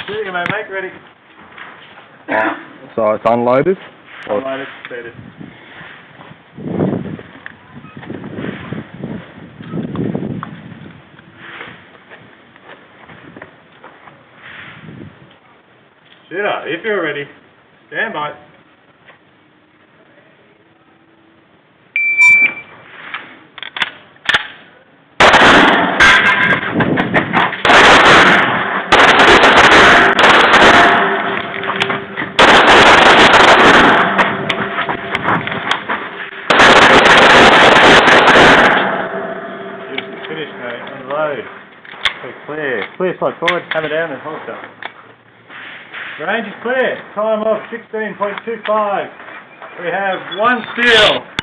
Shooting, mate, make ready. So it's unloaded? Unloaded, set it. Shooter, if you're ready, stand by. Finish, mate. Unload. So clear. Clear, slide forward, hammer down and holster. Range is clear. Time of 16.25. We have one steal.